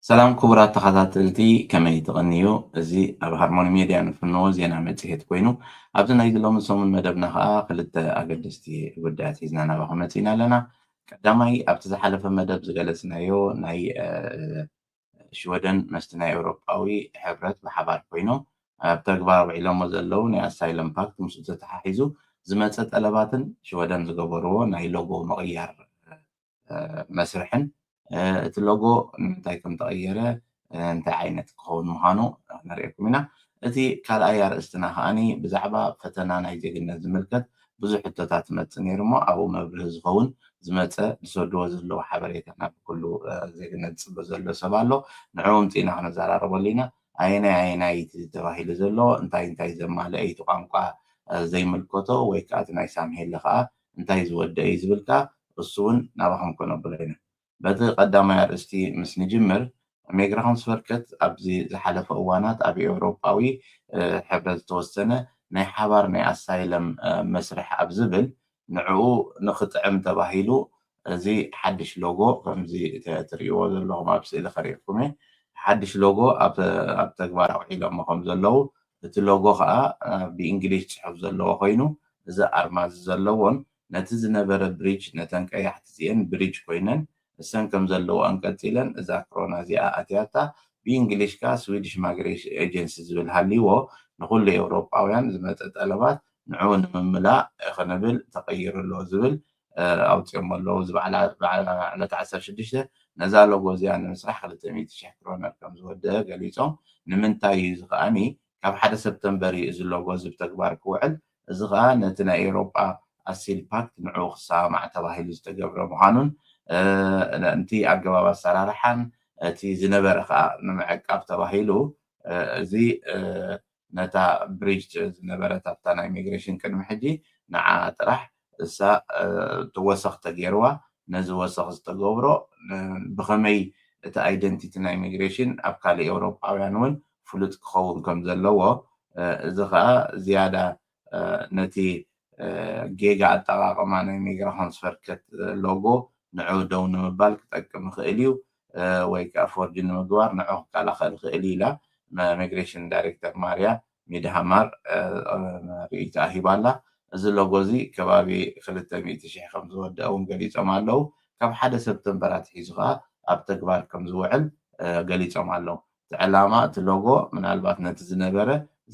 ሰላም ክቡራት ተኸታተልቲ ከመይ ትቐንዩ እዚ ኣብ ሃርሞኒ ሚድያ ንፍኖ ዜና መጽሔት ኮይኑ ኣብዚ ናይ ሎሚ ሰሙን መደብና ከዓ ክልተ ኣገደስቲ ጉዳያት ሒዝና ናባኹም መጺእና ኣለና። ቀዳማይ ኣብቲ ዝሓለፈ መደብ ዝገለጽናዮ ናይ ሽወደን ምስቲ ናይ ኤውሮጳዊ ሕብረት ብሓባር ኮይኖም ኣብ ተግባር ውዒሎሞ ዘለዉ ናይ ኣሳይለም ፓክት ምስኡ ተተሓሒዙ ዝመፀ ጠለባትን ሽወደን ዝገበርዎ ናይ ሎጎ ምቕያር መስርሕን እቲ ሎጎ ንምንታይ ከም ተቐየረ እንታይ ዓይነት ክኸውን ምዃኑ ነሪአኩም ኢና። እቲ ካልኣይ ኣርእስትና ከዓኒ ብዛዕባ ፈተና ናይ ዜግነት ዝምልከት ብዙሕ ሕቶታት መፅእ ነይሩ እሞ ኣብኡ መብርሂ ዝኸውን ዝመፀ ዝሰድዎ ዘለዉ ሓበሬታ ናብ ኩሉ ዜግነት ዝፅበ ዘሎ ሰብ ኣሎ ንዕኡ ምፂና ክነዘራረበሉ ኢና። ኣየናይ እቲ ተባሂሉ ዘሎ እንታይ ዘማልአ እቲ ቋንቋ ዘይምልከቶ ወይ ከዓ እቲ ናይ ሳምሄለ ከዓ እንታይ ዝወድአ እዩ ዝብልካ እሱ እውን ናባኹም ከነብሎ ኢና። በቲ ቀዳማይ ኣርእስቲ ምስ ንጅምር ሜግራሆን ስፈርከት ኣብዚ ዝሓለፈ እዋናት ኣብ ኤውሮጳዊ ሕብረት ዝተወሰነ ናይ ሓባር ናይ ኣሳይለም መስርሕ ኣብ ዝብል ንዕኡ ንኽጥዕም ተባሂሉ እዚ ሓድሽ ሎጎ ከምዚ ትሪእዎ ዘለኹም ኣብ ስእሊ ከሪእኩም እየ ሓድሽ ሎጎ ኣብ ተግባር ኣውዒሎሞ ከም ዘለዉ እቲ ሎጎ ከዓ ብእንግሊዝ ፅሑፍ ዘለዎ ኮይኑ እዚ ኣርማ ዘለዎን ነቲ ዝነበረ ብሪጅ ነተን ቀያሕቲ እዚአን ብሪጅ ኮይነን እሰን ከም ዘለዎን ቀፂለን እዛ ኮሮና እዚኣ ኣትያታ ብእንግሊሽ ከዓ ስዊዲሽ ማይግሬሽን ኤጀንሲ ዝብል ሃልይዎ ንኩሉ ኤውሮጳውያን ዝመፀ ጠለባት ንዕኡ ንምምላእ ክንብል ተቐይሩ ኣሎ ዝብል ኣውፅኦም ኣለዉ እዚ በዓል ዕለት 16 ነዛ ሎጎ እዚኣ ንምስራሕ 200,000 ክሮነር ከም ዝወድአ ገሊፆም ንምንታይ እዩ እዚ ከዓኒ ካብ 1 ሰፕተምበር እዚ ሎጎ እዚ ብተግባር ክውዕል እዚ ከዓ ነቲ ናይ ኤውሮጳ ኣሲል ፓክት ንዕኡ ክሰማዕ ተባሂሉ ዝተገብረ ምዃኑን እንቲ ኣገባብ ኣሰራርሓን እቲ ዝነበረ ከዓ ንምዕቃብ ተባሂሉ እዚ ነታ ብሪጅ ዝነበረት ኣብታ ናይ ኢሚግሬሽን ቅድሚ ሕጂ ንዓ ጥራሕ እሳ ትወሰኽ ተገይርዋ ነዚ ወሰኽ ዝተገብሮ ብኸመይ እቲ ኣይደንቲቲ ናይ ኢሚግሬሽን ኣብ ካልእ ኤውሮጳውያን እውን ፍሉጥ ክኸውን ከም ዘለዎ እዚ ከዓ ዝያዳ ነቲ ጌጋ ኣጠቓቕማ ናይ ሚግራሆን ስፈርከት ሎጎ ንዕኡ ደው ንምባል ክጠቅም ይኽእል እዩ ወይ ከዓ ፎርጅ ንምግባር ንዕኡ ክከላኸል ይኽእል ኢላ ሚግሬሽን ዳይሬክተር ማርያ ሚድሃማር ርእይታ ሂባ ኣላ። እዚ ሎጎ እዚ ከባቢ 200,000 ከም ዝወድአ እውን ገሊፆም ኣለዉ። ካብ 1 ሰፕተምበር ኣትሒዙ ከዓ ኣብ ተግባር ከም ዝውዕል ገሊፆም ኣለዉ። እቲ ዕላማ እቲ ሎጎ ምናልባት ነቲ ዝነበረ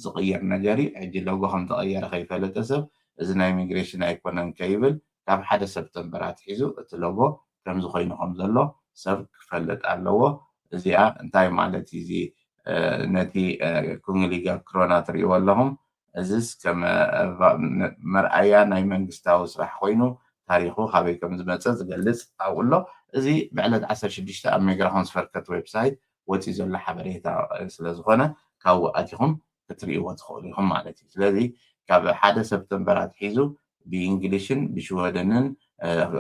ዝቕየር ነገር እዩ። ሕጂ ሎጎ ከም ተቐየረ ከይፈለጠ ሰብ እዚ ናይ ኢሚግሬሽን ኣይኮነን ከይብል ካብ 1 ሰፕተምበር ኣትሒዙ እቲ ሎጎ ከምዚ ኮይኑ ከም ዘሎ ሰብ ክፈልጥ ኣለዎ። እዚኣ እንታይ ማለት እዩ እዚ ነቲ ኩንግሊጋ ክሮና ትሪእዎ ኣለኹም እዚስ ከም መርኣያ ናይ መንግስታዊ ስራሕ ኮይኑ ታሪኹ ካበይ ከም ዝመፀ ዝገልፅ ኣብኡ ኣሎ። እዚ ብዕለት 16 ኣብ ሜግራሆን ስፈርከት ዌብሳይት ወፂኡ ዘሎ ሓበሬታ ስለዝኾነ ካብኡ ኣቲኹም ክትሪእዎ ትኽእሉ ኢኹም ማለት እዩ። ስለዚ ካብ 1 ሰፕተምበር ኣትሒዙ ብእንግሊሽን ብሽወደንን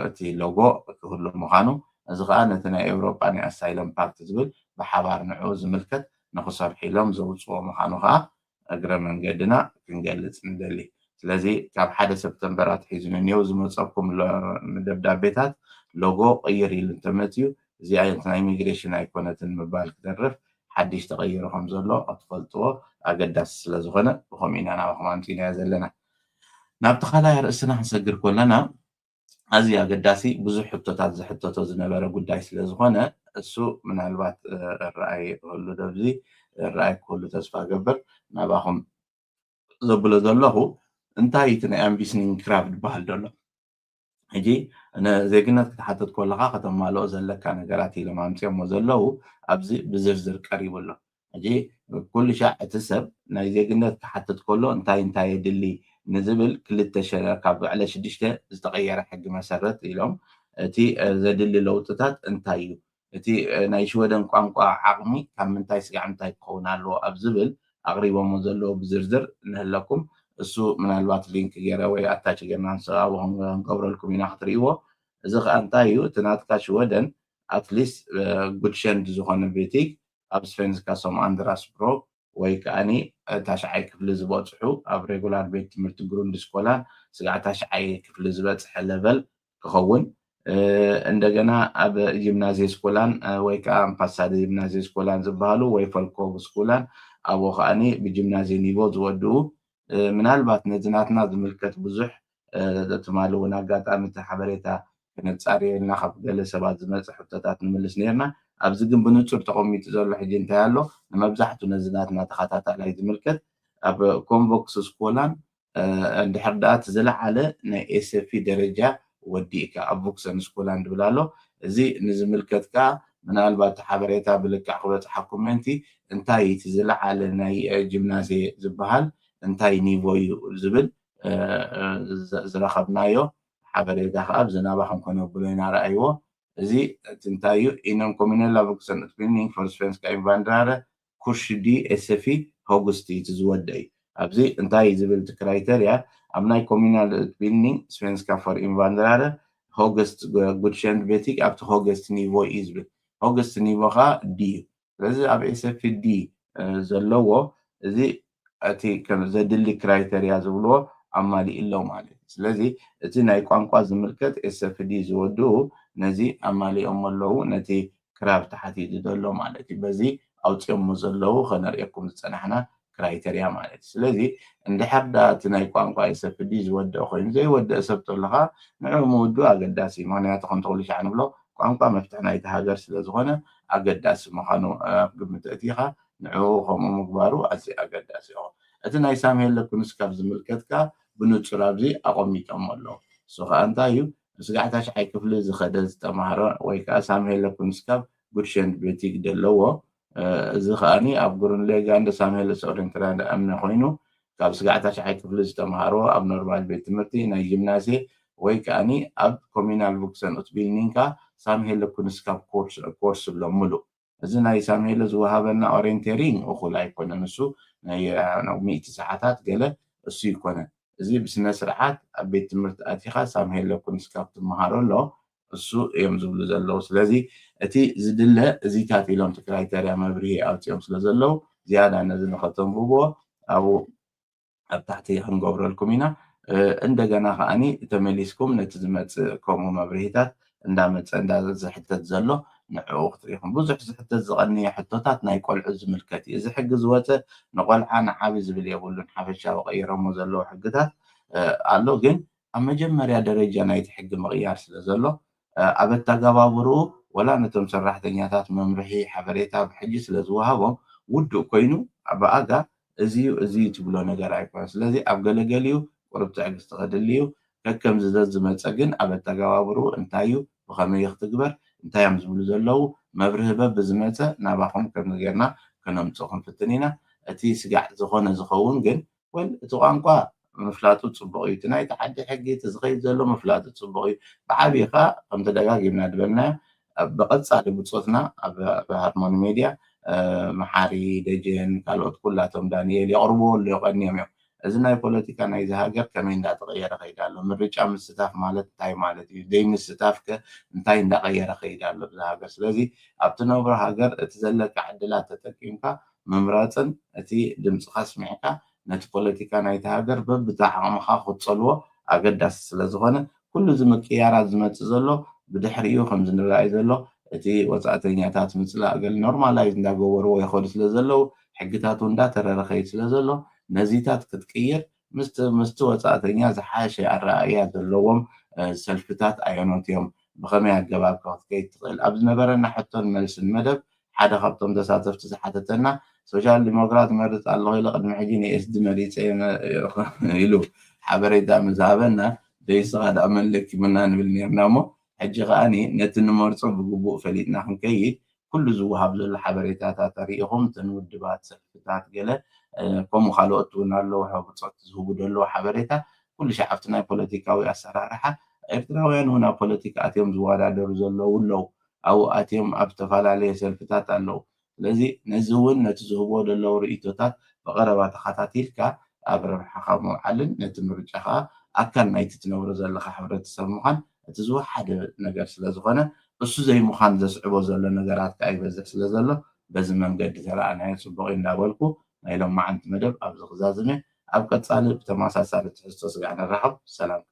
እቲ ሎጎ ክህሉ ምዃኑ እዚ ከዓ ነቲ ናይ ኤውሮጳ ናይ ኣሳይለም ፓክት ዝብል ብሓባር ንዕኡ ዝምልከት ንክሰርሑ ኢሎም ዘውፅዎ ምዃኑ ከዓ እግረ መንገድና ክንገልፅ ንደሊ። ስለዚ ካብ 1 ሰፕተምበር ኣትሒዙ ንኔው ዝመፀኩም ደብዳቤታት ሎጎ ቅይር ኢሉ እንተመፅዩ እዚ ዓይነት ናይ ኢሚግሬሽን ኣይኮነትን ምባል ክተርፍ ሓድሽ ተቐይሩ ከም ዘሎ ክትፈልጥዎ ኣገዳሲ ስለዝኾነ ብከምኡ ኢና ናባኹም ኣምፂናዮ ዘለና። ናብቲ ካልኣይ ርእስና ክንሰግር ከለና ኣዝዩ ኣገዳሲ ብዙሕ ሕቶታት ዝሕተቶ ዝነበረ ጉዳይ ስለዝኾነ እሱ ምናልባት ራእይ ክህሉ ደብዚ ራእይ ክህሉ ተስፋ ገብር ናባኹም ዘብሎ ዘለኹ እንታይ እቲ ናይ ኣምቢስኒንግ ክራብ ዝበሃል ዘሎ ሕጂ ዜግነት ክትሓትት ከለካ ከተማልኦ ዘለካ ነገራት ኢሎም ኣምፂኦሞ ዘለዉ ኣብዚ ብዝርዝር ቀሪቡ ኣሎ። ሕጂ ኩሉ ሻዕ እቲ ሰብ ናይ ዜግነት ክሓትት ከሎ እንታይ የድሊ ንዝብል ካብ ዕለት 6 ዝተቐየረ ሕጊ መሰረት ኢሎም እቲ ዘድሊ ለውጥታት እንታይ እዩ እቲ ናይ ሽወደን ቋንቋ ዓቕሚ ካብ ምንታይ ስጋዕ ምንታይ ክኸውን ኣለዎ ኣብ ዝብል ኣቕሪቦሞ ዘለዉ ብዝርዝር ንህለኩም እሱ ምናልባት ሊንክ ገይረ ወይ ኣታች ጌርና ንሰባቡ ክንገብረልኩም ኢና ክትሪእዎ። እዚ ከዓ እንታይ እዩ እቲ ናትካ ሽወደን ኣትሊስት ጉድሸንድ ዝኾነ ቤቲግ ኣብ ስፌንስካ ሶም ኣንድራስ ፕሮ ወይ ከዓኒ ታሽዓይ ክፍሊ ዝበፅሑ ኣብ ሬጉላር ቤት ትምህርቲ ግሩንድ ስኮላን ስጋዕ ታሽዓይ ክፍሊ ዝበፅሐ ለቨል ክኸውን እንደገና ኣብ ጂምናዚ ስኮላን ወይ ከዓ ኣምባሳደ ጂምናዚ ስኮላን ዝበሃሉ ወይ ፈልኮቭ ስኮላን ኣብኡ ከዓኒ ብጂምናዚ ኒቮ ዝወድኡ ምናልባት ነዝናትና ዝምልከት ብዙሕ ትማሊ እውን ኣጋጣሚ እቲ ሓበሬታ ክነፃርየልና ካብ ገለ ሰባት ዝመፅእ ሕቶታት ንምልስ ነርና ኣብዚ ግን ብንፁር ተቐሚጡ ዘሎ ሕጂ እንታይ ኣሎ ንመብዛሕትኡ ነዝናትና ተኸታታላይ ዝምልከት ኣብ ኮንቮክስ ስኮላን እንድሕር ደኣ እቲ ዝለዓለ ናይ ኤስኤፍኢ ደረጃ ወዲእካ ኣብ ቮክሰን ስኮላን ድብል ኣሎ እዚ ንዝምልከትካ ምናልባት ሓበሬታ ብልክዕ ክበፅሓኩም ምእንቲ እንታይ እቲ ዝለዓለ ናይ ጂምናዚ ዝበሃል እንታይ ኒቮ እዩ ዝብል ዝረኸብናዮ ሓበሬታ ከዓ ብዝናባኹም ከነብሎ ኢና ረኣይዎ እዚ እቲ እንታይ እዩ ኢኖም ኮሚነላ ቮክሰን utbildning för svenska invandrare kurs D SFI ሆግስቲ እቲ ዝወድእ እዩ ኣብዚ እንታይ ዝብል እቲ ክራይተርያ ኣብ ናይ ኮሚናል utbildning svenska för invandrare ሆገስት ጉድሸንት ቤቲክ ኣብቲ ሆገስት ኒቮ እዩ ዝብል ሆገስት ኒቮ ከዓ ዲ እዩ ስለዚ ኣብ ኤስኤፍኢ ዲ ዘለዎ እዚ እቲ ዘድሊ ክራይተርያ ዝብልዎ ኣማሊኡ ኣሎ ማለት እዩ ስለዚ እቲ ናይ ቋንቋ ዝምልከት ኤስኤፍዲ ዝወድኡ ነዚ ኣማሊኦም ኣለዉ ነቲ ክራብ ተሓቲቱ ዘሎ ማለት እዩ በዚ ኣውፅኦሞ ዘለዉ ከነሪአኩም ዝፀናሕና ክራይተርያ ማለት እዩ ስለዚ እንድሕር ዳ እቲ ናይ ቋንቋ ኤስኤፍዲ ዝወድእ ኮይኑ ዘይወድእ ሰብ ተለካ ንዑ ምውድኡ ኣገዳሲ እዩ ምክንያቱ ከምቲ ኩሉ ሻዕ ንብሎ ቋንቋ መፍትሒ ናይቲ ሃገር ስለዝኾነ ኣገዳሲ ምዃኑ ኣብ ግምት እቲኻ ንዑ ከምኡ ምግባሩ ኣዝዩ ኣገዳሲ እዩ እቲ ናይ ሳሙኤል ኩንስካብ ዝምልከትካ ብንፁር ኣብዚ ኣቐሚጦም ኣለዉ እሱ ከዓ እንታይ እዩ ምስጋዕታ ሻዓይ ክፍሊ ዝኸደ ዝተምሃሮ ወይ ከዓ ሳሙኤል ኩንስካብ ጉድሸንት ቤቲክ ደለዎ እዚ ከዓኒ ኣብ ጉሩንሌጋ እንደ ሳሙኤል ሰኦሬንትራ እምነ ኮይኑ ካብ ስጋዕታ ሻዓይ ክፍሊ ዝተምሃሮ ኣብ ኖርማል ቤት ትምህርቲ ናይ ጂምናዚ ወይ ከዓኒ ኣብ ኮሚናል ቮክሰን utbildning ሳሙኤል ኩንስካብ ኮርስ ኣሎ ሙሉእ እዚ ናይ ሳሙኤል ዝወሃበና ኦሪየንቴሪንግ እኹል ኣይኮነን እሱ ናይ 100 ሰዓታት ገለ እሱ ይኮነን እዚ ብስነ ስርዓት ኣብ ቤት ትምህርቲ ኣቲኻ ሳሙኤል ኩንስካብ ትመሃሮ ኣሎ እሱ እዮም ዝብሉ ዘለዉ ስለዚ እቲ ዝድለ እዚታት ኢሎም እቲ ክራይተርያ መብርሂ ኣውፅኦም ስለ ዘለዉ ዝያዳ ነዚ ንኸተንብቦ ኣብኡ ኣብ ታሕቲ ክንገብረልኩም ኢና እንደገና ከዓኒ ተመሊስኩም ነቲ ዝመፅእ ከምኡ መብርሂታት እንዳመፀ እንዳዝሕተት ዘሎ ንዕኡ ክትሪኢኹም ብዙሕ ዝሕተት ዝቐንየ ሕቶታት ናይ ቆልዑ ዝምልከት እዩ እዚ ሕጊ ዝወፀ ንቆልዓ ንዓቢ ዝብል የብሉን ሓፈሻዊ ቀይሮሞ ዘለዉ ሕግታት ኣሎ ግን ኣብ መጀመርያ ደረጃ ናይቲ ሕጊ ምቕያር ስለ ዘሎ ኣብ ኣተገባብርኡ ወላ ነቶም ሰራሕተኛታት መምርሒ ሓበሬታ ብሕጂ ስለ ዝወሃቦም ውዱእ ኮይኑ ብኣጋ እዚዩ እዚዩ ትብሎ ነገር ኣይኮነን ስለዚ ኣብ ገለገሊኡ ቁርብ ትዕግስቲ ከድልዩ ከከም ዝመፀ ግን ኣብ ኣተገባብርኡ እንታይ እዩ ብኸመይ ክትግበር እንታይ እዮም ዝብሉ ዘለዉ መብርሂ በብዝመፀ ናባኹም ከም ጌርና ከነምፅኦ ክንፍትን ኢና እቲ ስጋዕ ዝኾነ ዝኸውን ግን ወል እቲ ቋንቋ ምፍላጡ ፅቡቅ እዩ እቲ ናይቲ ዓዲ ሕጊ እቲ ዝኸይድ ዘሎ ምፍላጡ ፅቡቅ እዩ ብዓብይኻ ከም ተደጋጊምና ድበልናዮ ብቐፃሊ ብፆትና ኣብ ሃርሞኒ ሜድያ መሓሪ ደጀን ካልኦት ኩላቶም ዳንኤል የቕርብዎ ኣሎ ይቐኒዮም እዮም እዚ ናይ ፖለቲካ ናይ ሃገር ከመይ እንዳተቐየረ ከይዳ ኣሎ ምርጫ ምስታፍ ማለት እንታይ ማለት እዩ ዘይምስታፍ ከ እንታይ እንዳቐየረ ከይዳ ኣሎ ብዛ ሃገር ስለዚ ኣብቲ ነብሮ ሃገር እቲ ዘለካ ዕድላት ተጠቂምካ ምምራፅን እቲ ድምፅካ ስሚዕካ ነቲ ፖለቲካ ናይቲ ሃገር በብታዓቕምካ ክትፀልዎ ኣገዳሲ ስለዝኾነ ኩሉ እዚ ምቅያራት ዝመፅእ ዘሎ ብድሕሪኡ ከም ዝንረኣይ ዘሎ እቲ ወፃእተኛታት ምፅላእ ገለ ኖርማላይዝ እንዳገበርዎ ይኸዱ ስለ ዘለዉ ሕግታት እንዳተረረ ከይድ ስለ ዘሎ ነዚታት ክትቅይር ምስቲ ወፃእተኛ ዝሓሸ ኣረኣእያ ዘለዎም ሰልፍታት ኣየኖት እዮም ብኸመይ ኣገባብ ክትከይድ ትኽእል ኣብ ዝነበረና ሕቶን መልስን መደብ ሓደ ካብቶም ተሳተፍቲ ዝሓተተና ሶሻል ዲሞክራት መርፅ ኣለኹ ኢሉ ቅድሚ ሕጂ ንኤስዲ መሪፀ ኢሉ ሓበሬታ ምዝሃበና ደይስኻ ዳኣ መለኪሙና ንብል ነርና እሞ ሕጂ ከዓኒ ነቲ ንመርፆ ብግቡእ ፈሊጥና ክንከይድ ኩሉ ዝወሃብ ዘሎ ሓበሬታታት ሪኢኹም እተን ውድባት ሰልፍታት ገለ ከምኡ ካልኦት እውን ኣለዉ ሕጉፀት ዝህቡ ዘለዉ ሓበሬታ ኩሉ ሸዓብቲ ናይ ፖለቲካዊ ኣሰራርሓ ኤርትራውያን እውን ኣብ ፖለቲካ ኣትዮም ዝወዳደሩ ዘለዉ ኣለዉ ኣብኡ ኣትዮም ኣብ ዝተፈላለየ ሰልፍታት ኣለዉ ስለዚ ነዚ እውን ነቲ ዝህብዎ ዘለዉ ርእቶታት ብቐረባ ተኸታቲልካ ኣብ ረብሓኻ ምውዓልን ነቲ ምርጫ ከዓ ኣካል ናይቲ ትነብሮ ዘለካ ሕብረተሰብ ምዃን እቲ ዝወሓደ ነገር ስለ ዝኾነ እሱ ዘይምዃን ዘስዕቦ ዘሎ ነገራት ከዓ ይበዝሕ ስለ ዘሎ በዚ መንገዲ ተረኣናዮ ፅቡቅ እንዳበልኩ ናይ ሎማዓንቲ መደብ ኣብዚ ክዛዝመ ኣብ ቀፃሊ ብተመሳሳሊ ትሕዝቶ ስጋዕ ንራኸብ ሰላም